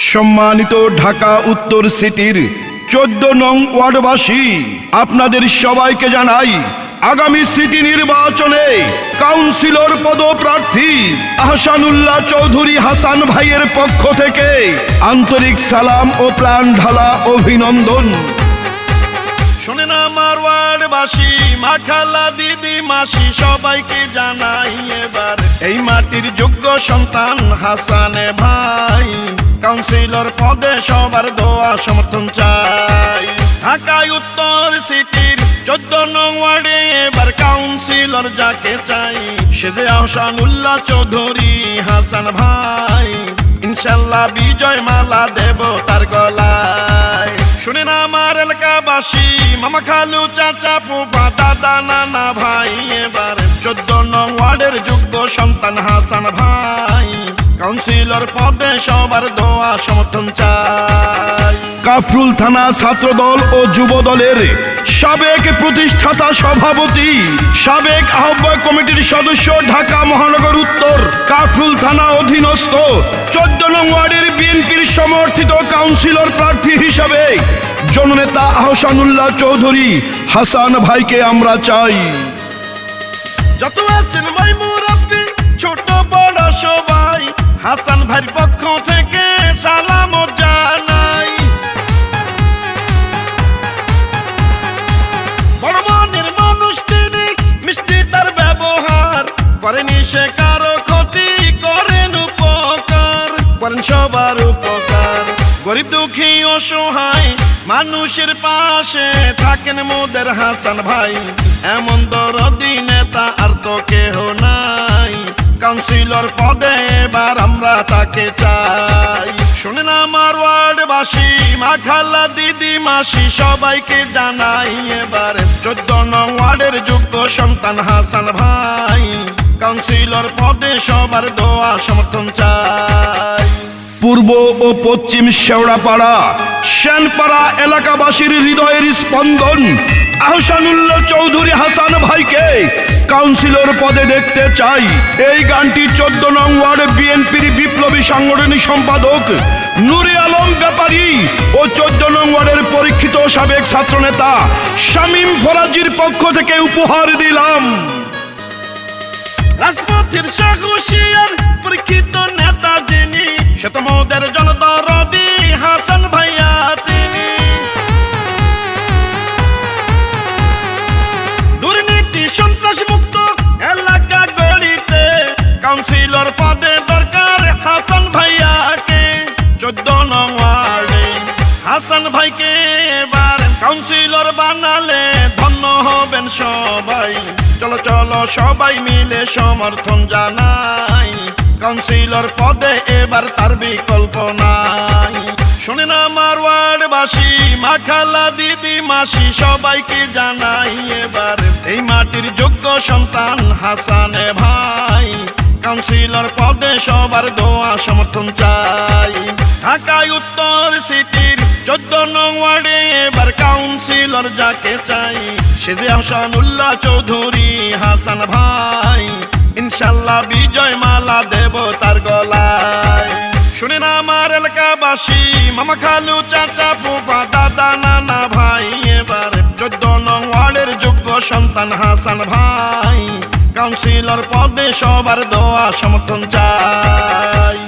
সম্মানিত ঢাকা উত্তর সিটির 14 নং ওয়ার্ডবাসী, আপনাদের সবাইকে জানাই আগামী সিটি নির্বাচনে কাউন্সিলর পদপ্রার্থী আহসানুল্লাহ চৌধুরী হাসান ভাইয়ের পক্ষ থেকে আন্তরিক সালাম ও প্রাণ ঢালা অভিনন্দন। শোনেন আমার ওয়ার্ডবাসী, মা খালা দিদি মাসি সবাইকে জানাই এবার এই মাটির যোগ্য সন্তান হাসানে ভাই কাউন্সিলর পদে সবার দোয়া সমর্থন চাই। ঢাকায় উত্তর সিটির 14 নং ওয়ার্ডে এবার কাউন্সিলর যাকে চাই সে যে আহসানুল্লাহ চৌধুরী হাসান ভাই, ইনশাল্লাহ বিজয় মালা দেব তার গলায়। শুনেন আমার এলাকাবাসী, মামা খালু চাচা ফুফা দাদা নানা ভাই এবার 14 নং ওয়ার্ডের যোগ্য সন্তান হাসান ভাই কাউন্সিলর পদে সবার দোয়া সমর্থন চাই। কাফরুল থানা ছাত্রদল ও যুব দলের সাবেক প্রতিষ্ঠাতা সভাপতি, সাবেক আহ্বায়ক কমিটির সদস্য, ঢাকা মহানগর উত্তর কাফরুল থানা অধীনস্থ 14 নং ওয়ার্ডের বিএনপির সমর্থিত কাউন্সিলর প্রার্থী হিসাবে জননেতা আহসানুল্লাহ চৌধুরী হাসান ভাইকে আমরা চাই। যত আছেন ভাই মুরব্বী ছোট বড় সবাই হাসান ভাইয়ের পক্ষ থেকে সালাম জানাই। বড় মনের মানুষ তিনি, মিষ্টি তার ব্যবহার, করেনি সে কারো ক্ষতি, করেন উপকার, করেন সবার উপকার। গরিব দুঃখী অসহায় মানুষের পাশে থাকেন মোদের হাসান ভাই, এমন দরদি নেতা আর তো কেহ নাই। কাউন্সিলর পদে এবার আমরা তাকে চাই। শুনেন আমার ওয়ার্ডবাসী, মা খালা দিদি মাসি সবাইকে জানাই এবার 14 নং ওয়ার্ডের যোগ্য সন্তান হাসান ভাই কাউন্সিলর পদে সবার দোয়া সমর্থন চাই। পূর্ব ও পশ্চিম শেওড়াপাড়া শ্যানপাড়া এলাকাবাসীর হৃদয়ের স্পন্দন আহসানুল্লাহ চৌধুরী হাসান ভাইকে কাউন্সিলর পদে দেখতে চাই। এই গানটি 14 নং ওয়ার্ড বিএনপির বিপ্লবী সাংগঠনিক সম্পাদক নুরে আলম ব্যাপারী ও 14 নং ওয়ার্ডের পরীক্ষিত সাবেক ছাত্রনেতা শামীম ফরাজির পক্ষ থেকে উপহার দিলাম। রাজপথের সাহসিয়ার পরীক্ষিত নেতা যিনি, সে তো মোদের জনদরদি হাসান ভাইয়া তিনি। দুর্নীতি সন্ত্রাস মুক্ত এলাকা গড়িতে কাউন্সিলর পদে দরকার হাসান ভাইয়াকে। 14 নং ওয়ার্ডে হাসান ভাইকে এবার কাউন্সিলর বানালে ধন্য হবেন সবাই। চলো চলো সবাই মিলে সমর্থন জানাই, কাউন্সিলর পদে এবার তার বিকল্প নাই। শুনেন আমার ওয়ার্ডবাসী, মা খালা দিদি মাসি সবাইকে জানাই এবার এই মাটির যোগ্য সন্তান হাসানে ভাই কাউন্সিলর পদে সবার দোয়া সমর্থন চাই। ঢাকায় উত্তর সিটির 14 নং ওয়ার্ডে এবার কাউন্সিলর যাকে চাই সে যে আহসানুল্লাহ চৌধুরী হাসান ভাই, ইনশাল্লাহ বিজয় মালা দেব তার গলায়। শুনেন আমার এলাকাবাসী, মামা খালু চাচা ফুফা দাদা নানা ভাই এবার 14 নং ওয়ার্ডের যোগ্য সন্তান হাসান ভাই কাউন্সিলর পদে সবার দোয়া সমর্থন চাই।